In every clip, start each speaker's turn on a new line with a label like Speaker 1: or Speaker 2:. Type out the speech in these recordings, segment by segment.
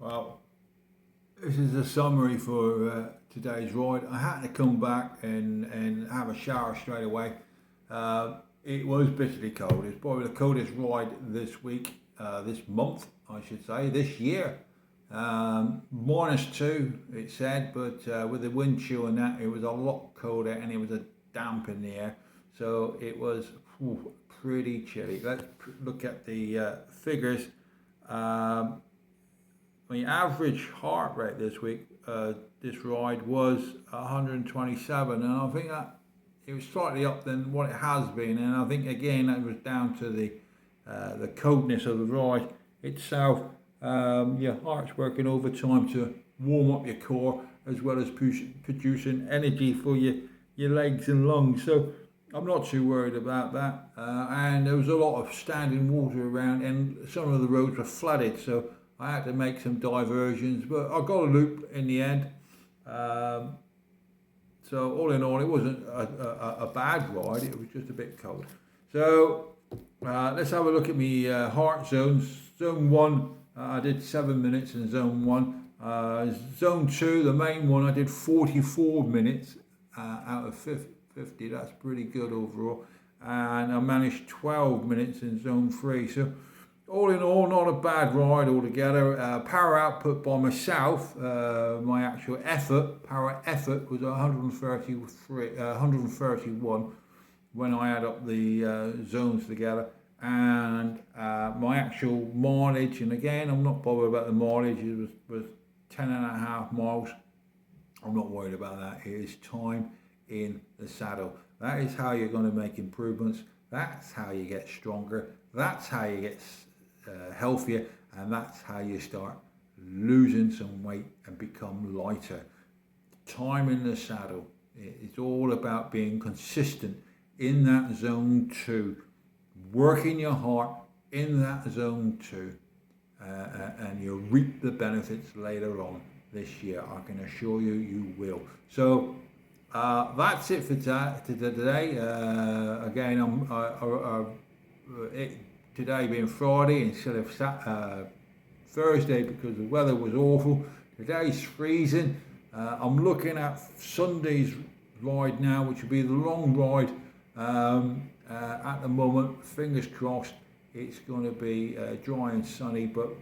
Speaker 1: Well, this is a summary for today's ride. I had to come back and have a shower straight away. It was bitterly cold. It's probably the coldest ride this week, this month, I should say, this year. -2, it said, but with the wind chill and that, it was a lot colder and it was a damp in the air. So it was pretty chilly. Let's look at the figures. The average heart rate this week, this ride was 127, and I think that it was slightly up than what it has been, and I think again that was down to the coldness of the ride itself. Your heart's working overtime to warm up your core as well as producing energy for your legs and lungs. So I'm not too worried about that. And there was a lot of standing water around, and some of the roads were flooded, so I had to make some diversions, but I got a loop in the end. So all in all, it wasn't a bad ride. It was just a bit cold. So let's have a look at my heart zones. Zone 1, I did 7 minutes in zone 1. Zone 2, the main one, I did 44 minutes out of 50. That's pretty good overall. And I managed 12 minutes in zone 3. So all in all, not a bad ride altogether. Power output by myself, my actual power effort was 131 when I add up the zones together. And my actual mileage, and again, I'm not bothered about the mileage, it was 10.5 miles. I'm not worried about that. It is time in the saddle. That is how you're going to make improvements. That's how you get stronger. That's how you get healthier, and that's how you start losing some weight and become lighter. Time in the saddle. It's all about being consistent in that zone 2, working your heart in that zone 2, and you'll reap the benefits later on this year. I can assure you, you will. So that's it for today. Again, today being Friday instead of Thursday because the weather was awful. Today's freezing. I'm looking at Sunday's ride now, which will be the long ride. At the moment, fingers crossed, it's going to be dry and sunny, but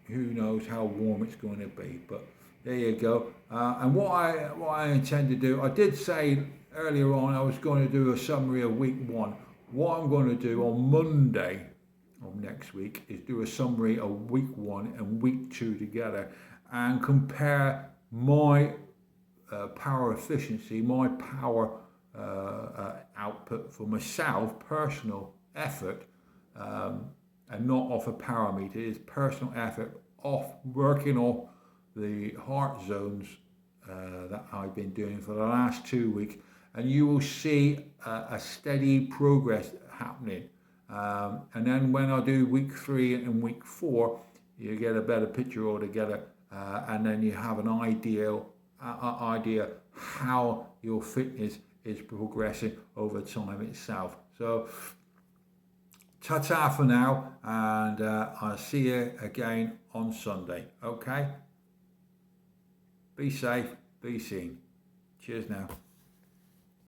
Speaker 1: who knows how warm it's going to be. But there you go. And what I intend to do, I did say earlier on I was going to do a summary of week 1. What I'm going to do on Monday of next week is do a summary of week 1 and week 2 together and compare my power efficiency, my power output for myself, personal effort, and not off a power meter. It's personal effort off working off the heart zones that I've been doing for the last 2 weeks, and you will see a steady progress happening. And then when I do week 3 and week 4, you get a better picture altogether, and then you have an idea how your fitness is progressing over time itself. So ta-ta for now, and I'll see you again on Sunday. Okay? Be safe, be seen. Cheers now.